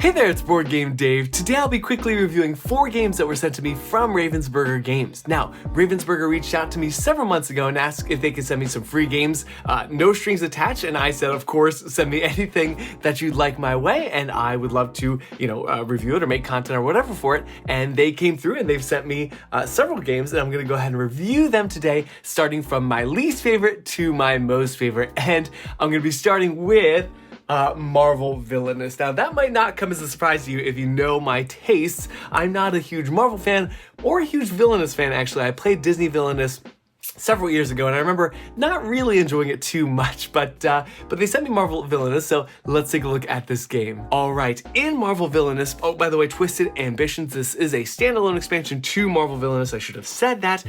Hey there, it's BoardGameDave. Today I'll be quickly reviewing 4 games that were sent to me from Ravensburger Games. Now, Ravensburger reached out to me several months ago and asked if they could send me some free games, no strings attached, and I said, of course, send me anything that you'd like my way, and I would love to, review it or make content or whatever for it. And they came through and they've sent me several games, and I'm gonna go ahead and review them today, starting from my least favorite to my most favorite. And I'm gonna be starting with Marvel Villainous. Now, that might not come as a surprise to you if you know my tastes. I'm not a huge Marvel fan or a huge Villainous fan, actually. I played Disney Villainous several years ago, and I remember not really enjoying it too much, but they sent me Marvel Villainous, so let's take a look at this game. All right, in Marvel Villainous, oh, by the way, Twisted Ambitions, this is a standalone expansion to Marvel Villainous. I should have said that.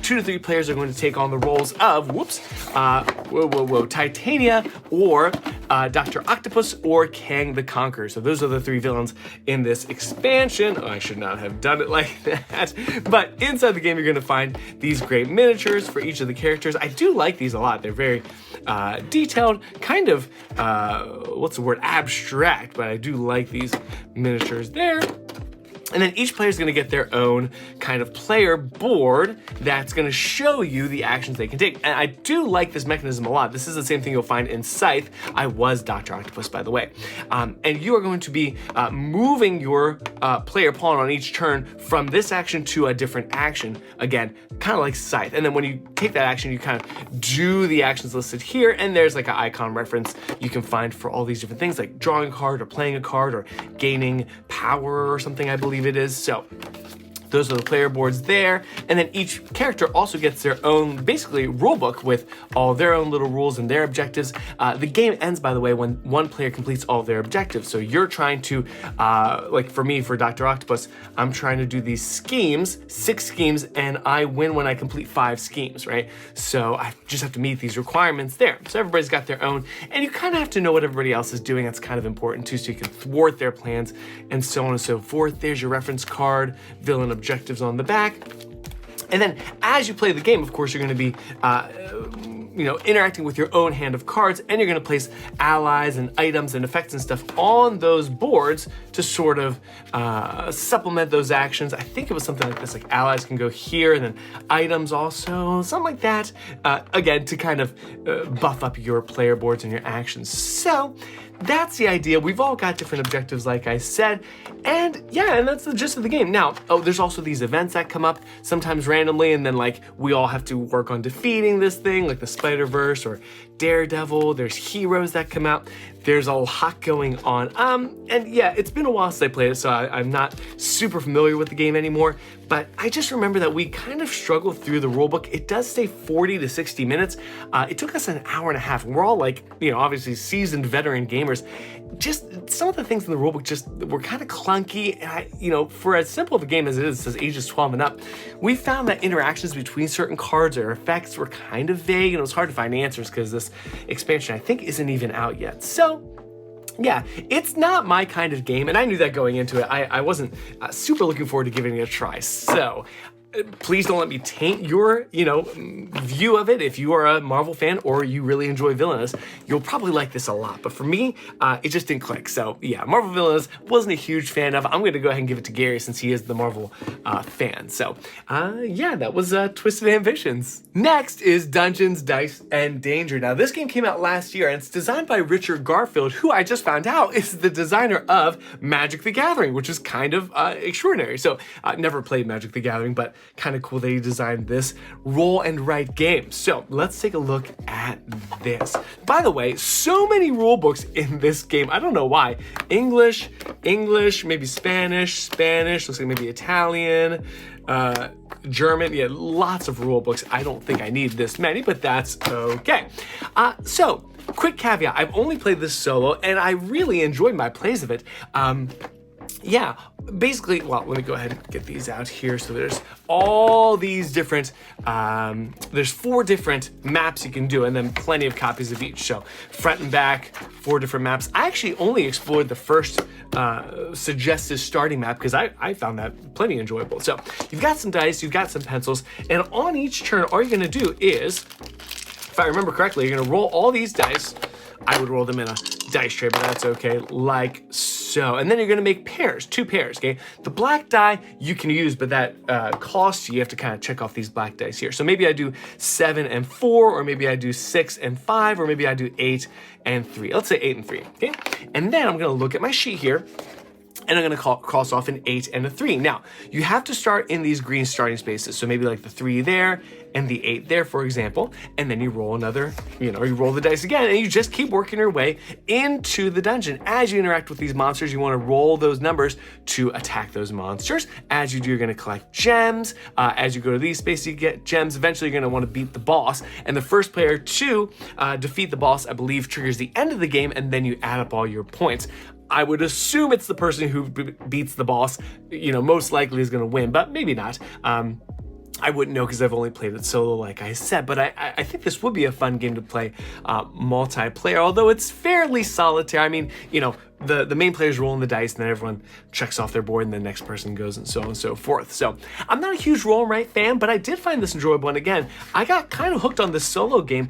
2 to 3 players are going to take on the roles of, Titania, or Dr. Octopus, or Kang the Conqueror. So those are the 3 villains in this expansion. Oh, I should not have done it like that. But inside the game, you're gonna find these great miniatures for each of the characters. I do like these a lot. They're very detailed, kind of, abstract, but I do like these miniatures there. And then each player is going to get their own kind of player board that's going to show you the actions they can take. And I do like this mechanism a lot. This is the same thing you'll find in Scythe. I was Dr. Octopus, by the way. And you are going to be moving your player pawn on each turn from this action to a different action. Again, kind of like Scythe. And then when you take that action, you kind of do the actions listed here. And there's like an icon reference you can find for all these different things, like drawing a card or playing a card or gaining power or something, I believe it is. So those are the player boards there, and then each character also gets their own, basically, rule book with all their own little rules and their objectives. The game ends, by the way, when one player completes all their objectives. So you're trying to, like for me, for Dr. Octopus, I'm trying to do these schemes, 6 schemes, and I win when I complete 5 schemes, right? So I just have to meet these requirements there. So everybody's got their own, and you kind of have to know what everybody else is doing. That's kind of important too, so you can thwart their plans and so on and so forth. There's your reference card, villain objectives on the back. And then as you play the game, of course, you're going to be interacting with your own hand of cards, and you're going to place allies and items and effects and stuff on those boards to sort of supplement those actions. I think it was something like this, like allies can go here, and then items also, something like that, again, to kind of buff up your player boards and your actions. So that's the idea. We've all got different objectives, like I said, and yeah, and that's the gist of the game. Now, there's also these events that come up sometimes randomly, and then like we all have to work on defeating this thing, like the Spider-Verse or Daredevil. There's heroes that come out. There's a lot going on. And yeah, it's been a while since I played it, so I'm not super familiar with the game anymore, but I just remember that we kind of struggled through the rulebook. It does say 40 to 60 minutes. It took us an hour and a half. We're all like, obviously seasoned veteran gamers. Just some of the things in the rulebook just were kind of clunky. And for as simple of a game as it says ages 12 and up, we found that interactions between certain cards or effects were kind of vague, and it was hard to find answers because this expansion, I think, isn't even out yet. So yeah, it's not my kind of game, and I knew that going into it. I wasn't super looking forward to giving it a try. So please don't let me taint your, view of it. If you are a Marvel fan or you really enjoy Villainous, you'll probably like this a lot. But for me, it just didn't click. So yeah, Marvel Villainous wasn't a huge fan of. I'm going to go ahead and give it to Gary since he is the Marvel fan. So yeah, that was Twisted Ambitions. Next is Dungeons, Dice, and Danger. Now this game came out last year, and it's designed by Richard Garfield, who I just found out is the designer of Magic the Gathering, which is kind of extraordinary. So never played Magic the Gathering, but kind of cool that he designed this roll and write game. So let's take a look at this. By the way, so many rule books in this game. I don't know why. English, maybe Spanish, looks like maybe Italian, German. Yeah, lots of rule books. I don't think I need this many, but that's okay. So quick caveat, I've only played this solo, and I really enjoyed my plays of it. Yeah, basically, well, let me go ahead and get these out here. So there's all these different, there's 4 different maps you can do, and then plenty of copies of each. So front and back, 4 different maps. I actually only explored the first suggested starting map because I found that plenty enjoyable. So you've got some dice, you've got some pencils, and on each turn, all you're gonna do is, if I remember correctly, you're gonna roll all these dice. I would roll them in a dice tray, but that's okay, like so. so. And then you're gonna make pairs, 2 pairs, okay? The black die you can use, but that costs you. You have to kind of check off these black dice here. So maybe I do 7 and 4, or maybe I do 6 and 5, or maybe I do 8 and 3. Let's say 8 and 3, okay? And then I'm gonna look at my sheet here, and I'm gonna cross off an 8 and a 3. Now, you have to start in these green starting spaces. So maybe like the 3 there and the 8 there, for example, and then you roll another, you roll the dice again, and you just keep working your way into the dungeon. As you interact with these monsters, you wanna roll those numbers to attack those monsters. As you do, you're gonna collect gems. As you go to these spaces, you get gems. Eventually, you're gonna wanna beat the boss, and the first player to defeat the boss, I believe, triggers the end of the game, and then you add up all your points. I would assume it's the person who beats the boss, most likely is gonna win, but maybe not. I wouldn't know because I've only played it solo, like I said, but I think this would be a fun game to play multiplayer, although it's fairly solitary. I mean, the main player's rolling the dice, and then everyone checks off their board, and the next person goes, and so on and so forth. So I'm not a huge roll and write fan, but I did find this enjoyable. And again, I got kind of hooked on this solo game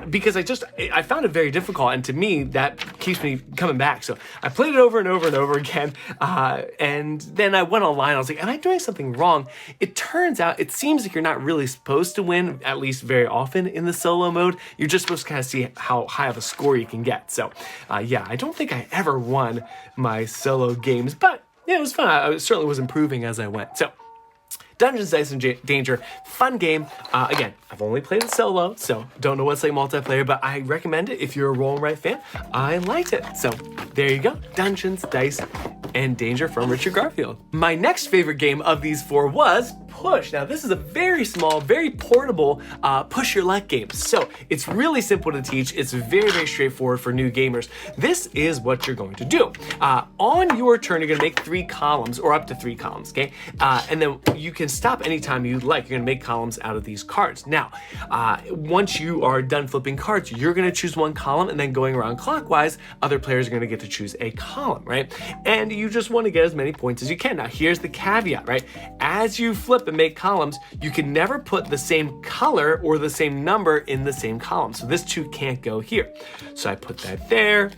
because I found it very difficult, and to me, that keeps me coming back. So I played it over and over and over again, and then I went online. I was like, am I doing something wrong? It turns out it seems like you're not really supposed to win, at least very often in the solo mode. You're just supposed to kind of see how high of a score you can get. So yeah, I don't think I ever won my solo games, but yeah, it was fun. I certainly was improving as I went. So Dungeons, Dice, and Danger, fun game. Again, I've only played it solo, so don't know what it's like multiplayer, but I recommend it if you're a roll and write fan. I liked it. So there you go, Dungeons, Dice, and Danger from Richard Garfield. My next favorite game of these 4 was Push. Now this is a very small, very portable push your luck game. So it's really simple to teach. It's very, very straightforward for new gamers. This is what you're going to do. On your turn, you're gonna make 3 columns, or up to 3 columns, okay? And then you can stop anytime you'd like. You're gonna make columns out of these cards. Now, once you are done flipping cards, you're gonna choose 1 column, and then going around clockwise, other players are gonna get to choose a column, right? And you just wanna get as many points as you can. Now, here's the caveat, right? As you flip and make columns, you can never put the same color or the same number in the same column. So this 2 can't go here. So I put that there,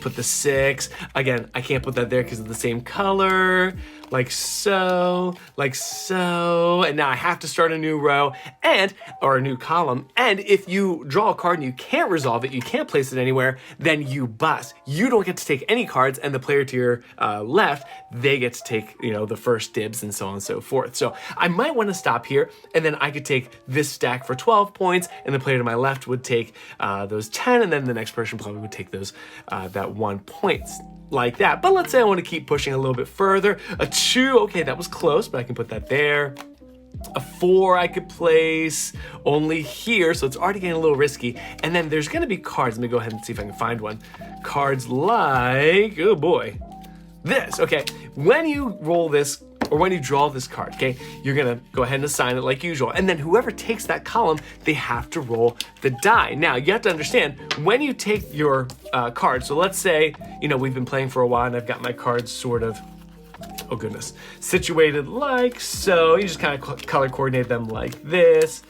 put the 6. Again, I can't put that there because of the same color, like so, and now I have to start a new row or a new column. And if you draw a card and you can't resolve it, you can't place it anywhere, then you bust. You don't get to take any cards, and the player to your left, they get to take, the first dibs, and so on and so forth. So I might want to stop here, and then I could take this stack for 12 points, and the player to my left would take those 10, and then the next person probably would take those that 1 points. Like that. But let's say I want to keep pushing a little bit further. A 2, okay, that was close, but I can put that there. A 4 I could place only here, so it's already getting a little risky. And then there's gonna be cards. Let me go ahead and see if I can find one. Cards like, oh boy, this, okay. When you roll this, or when you draw this card, okay, you're gonna go ahead and assign it like usual. And then whoever takes that column, they have to roll the die. Now, you have to understand, when you take your card, so let's say, we've been playing for a while and I've got my cards sort of, oh goodness, situated like so. You just kind of color coordinate them like this.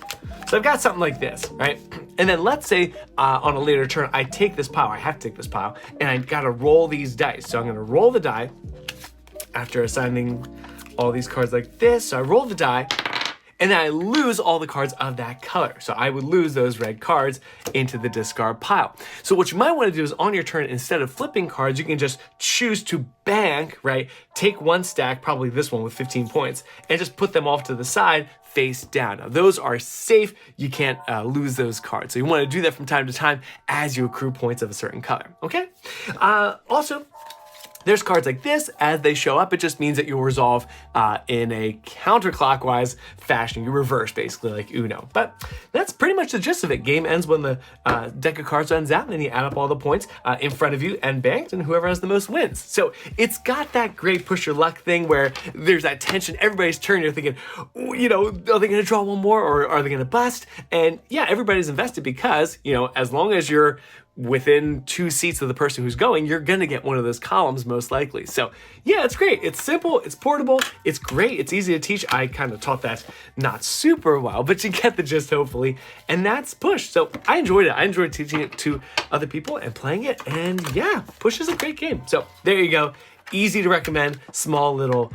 So I've got something like this, right? And then let's say on a later turn, I take this pile, I have to take this pile, and I've gotta roll these dice. So I'm gonna roll the die after assigning all these cards like this. So I roll the die, and then I lose all the cards of that color. So I would lose those red cards into the discard pile. So what you might want to do is on your turn, instead of flipping cards, you can just choose to bank, right? Take 1 stack, probably this one with 15 points, and just put them off to the side, face down. Now those are safe. You can't lose those cards. So you want to do that from time to time as you accrue points of a certain color, okay? Also, there's cards like this. As they show up, it just means that you'll resolve in a counterclockwise fashion. You reverse, basically, like Uno. But that's pretty much the gist of it. Game ends when the deck of cards runs out, and then you add up all the points in front of you and banked, and whoever has the most wins. So it's got that great push your luck thing where there's that tension. Everybody's turn. You're thinking, are they going to draw one more, or are they going to bust? And yeah, everybody's invested because, as long as you're within 2 seats of the person who's going, you're gonna get one of those columns most likely. So yeah, it's great. It's simple, it's portable, it's great, it's easy to teach. I kind of taught that not super well, but you get the gist hopefully. And that's Push. So I enjoyed it. I enjoyed teaching it to other people and playing it. And yeah, Push is a great game. So there you go. Easy to recommend, small little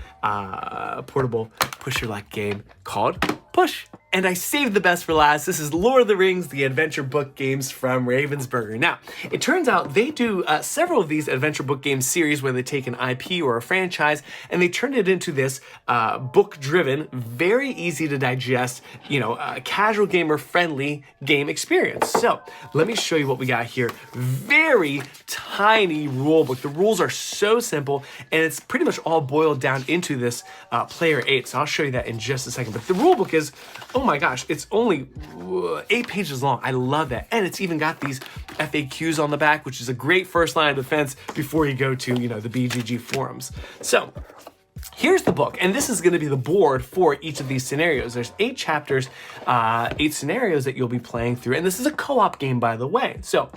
portable push your luck game called Push. And I saved the best for last. This is Lord of the Rings, the adventure book games from Ravensburger. Now, it turns out they do several of these adventure book game series where they take an IP or a franchise and they turn it into this book-driven, very easy to digest, casual gamer-friendly game experience. So let me show you what we got here. Very tiny rule book. The rules are so simple and it's pretty much all boiled down into this player 8. So I'll show you that in just a second. But the rule book is, oh my gosh, it's only 8 pages long. I love that. And it's even got these FAQs on the back, which is a great first line of defense before you go to, the BGG forums. So here's the book, and this is going to be the board for each of these scenarios. There's 8 chapters, 8 scenarios that you'll be playing through, and this is a co-op game, by the way. So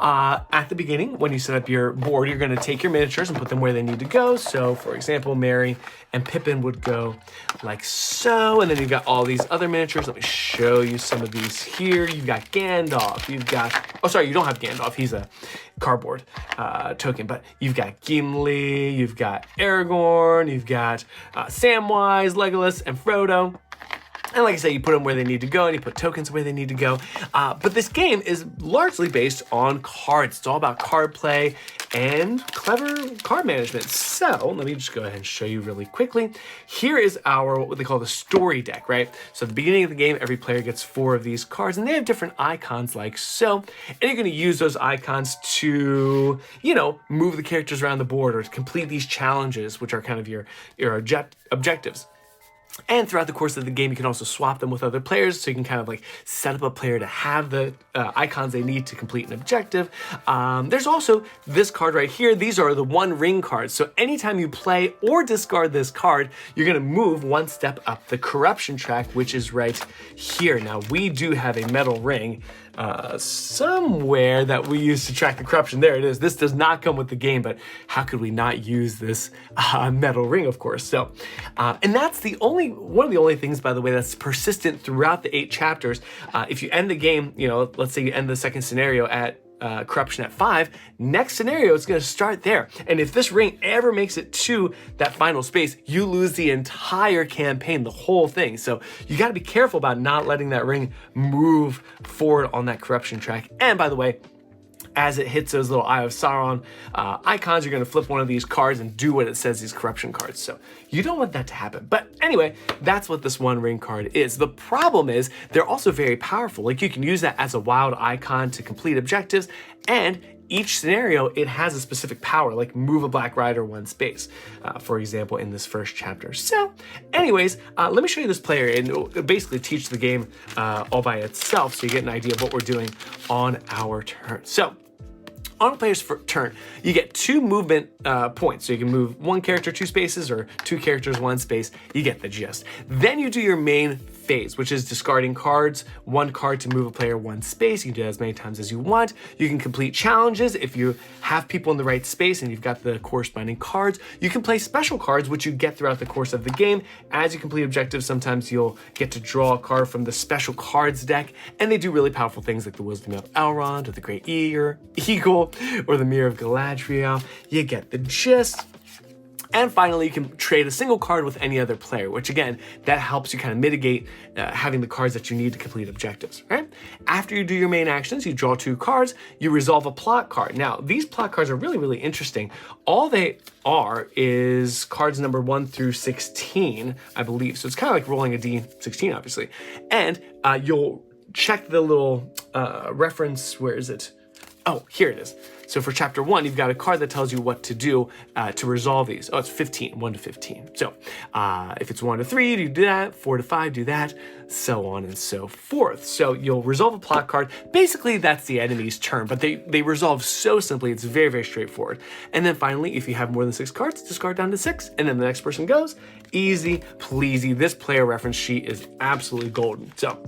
at the beginning, when you set up your board, you're going to take your miniatures and put them where they need to go. So for example, Merry and Pippin would go like so, and then you've got all these other miniatures. Let me show you some of these here. You've got Gandalf, you've got, oh sorry, you don't have Gandalf, he's a cardboard token, but you've got Gimli, you've got Aragorn, you've got Samwise, Legolas, and Frodo. And like I said, you put them where they need to go and you put tokens where they need to go. But this game is largely based on cards. It's all about card play and clever card management. So let me just go ahead and show you really quickly. Here is our, what they call the story deck, right? So at the beginning of the game, every player gets 4 of these cards and they have different icons like so. And you're gonna use those icons to, move the characters around the board or to complete these challenges, which are kind of your objectives. And throughout the course of the game, you can also swap them with other players, so you can kind of like set up a player to have the icons they need to complete an objective. There's also this card right here. These are the One Ring cards. So anytime you play or discard this card, you're gonna move 1 step up the corruption track, which is right here. Now, we do have a metal ring somewhere that we use to track the corruption. There it is. This does not come with the game, but how could we not use this metal ring, of course? So, and that's one of the only things, by the way, that's persistent throughout the 8 chapters. If you end the game, let's say you end the second scenario at corruption at 5, next scenario is going to start there. And if this ring ever makes it to that final space, you lose the entire campaign, the whole thing. So you got to be careful about not letting that ring move forward on that corruption track. And by the way, as it hits those little Eye of Sauron icons, you're going to flip one of these cards and do what it says, these corruption cards. So you don't want that to happen. But anyway, that's what this One Ring card is. The problem is they're also very powerful. Like you can use that as a wild icon to complete objectives, and each scenario, it has a specific power, like move a black rider 1 space, for example, in this first chapter. So anyways, let me show you this player and basically teach the game all by itself so you get an idea of what we're doing on our turn. So on a player's turn, you get 2 movement points. So you can move 1 character 2 spaces or 2 characters 1 space. You get the gist. Then you do your main phase, which is discarding cards, 1 card to move a player 1 space. You can do that as many times as you want. You can complete challenges if you have people in the right space and you've got the corresponding cards. You can play special cards, which you get throughout the course of the game. As you complete objectives, sometimes you'll get to draw a card from the special cards deck, and they do really powerful things like the Wisdom of Elrond or the Great Eagle or the Mirror of Galadriel. You get the gist. And finally, you can trade a single card with any other player, which again, that helps you kind of mitigate having the cards that you need to complete objectives, right? After you do your main actions, you draw 2 cards, you resolve a plot card. Now, these plot cards are really, really interesting. All they are is cards number 1 through 16, I believe. So it's kind of like rolling a D16, obviously. And you'll check the little reference, where is it? Oh, here it is. So for chapter 1, you've got a card that tells you what to do to resolve these. Oh, it's 15, 1 to 15. So if it's 1 to 3, you do that, 4 to 5, do that, so on and so forth. So you'll resolve a plot card. Basically, that's the enemy's turn, but they resolve so simply. It's very, very straightforward. And then finally, if you have more than 6 cards, discard down to 6, and then the next person goes. Easy, pleasy. This player reference sheet is absolutely golden. So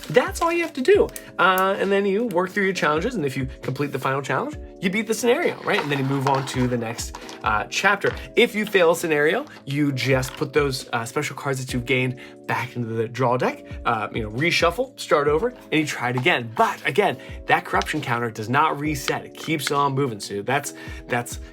that's all you have to do. And then you work through your challenges, and if you complete the final challenge, you beat the scenario, right? And then you move on to the next chapter. If you fail a scenario, you just put those special cards that you've gained back into the draw deck, reshuffle, start over, and you try it again. But again, that corruption counter does not reset. It keeps on moving. So that's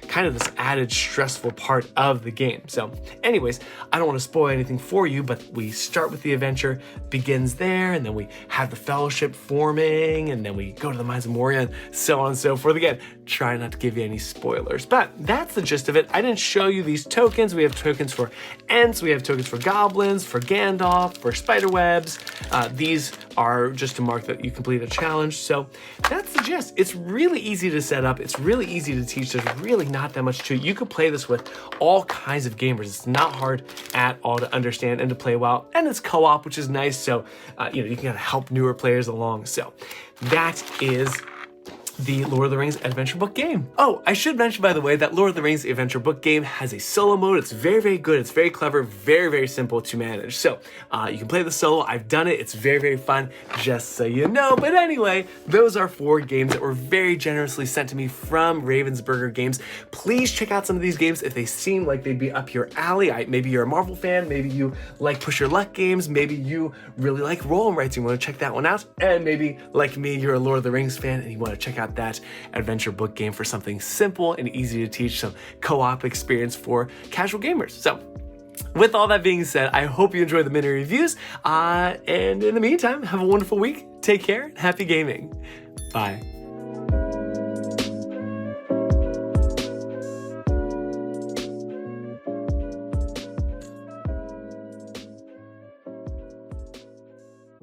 kind of this added stressful part of the game. So anyways, I don't want to spoil anything for you, but we start with the adventure, begins there, and then we have the fellowship forming, and then we go to the Mines of Moria, and so on and so forth. Again, try not to give you any spoilers, but that's the gist of it. I didn't show you these tokens. We have tokens for Ents, we have tokens for goblins, for Gandalf, for spiderwebs. These are just to mark that you complete a challenge. So that's the gist. It's really easy to set up. It's really easy to teach. There's really not that much to it. You could play this with all kinds of gamers. It's not hard at all to understand and to play well. And it's co-op, which is nice. So, you can kind of help newer players along. So that is the Lord of the Rings adventure book game. Oh, I should mention, by the way, that Lord of the Rings adventure book game has a solo mode. It's very, very good. It's very clever, very, very simple to manage. So you can play the solo. I've done it. It's very, very fun, just so you know. But anyway, those are 4 games that were very generously sent to me from Ravensburger Games. Please check out some of these games if they seem like they'd be up your alley. Maybe you're a Marvel fan. Maybe you like push your luck games. Maybe you really like roll and writes. You want to check that one out. And maybe, like me, you're a Lord of the Rings fan and you want to check out that adventure book game for something simple and easy to teach, some co-op experience for casual gamers. So with all that being said, I hope you enjoy the mini reviews. And in the meantime, have a wonderful week. Take care. Happy gaming. Bye.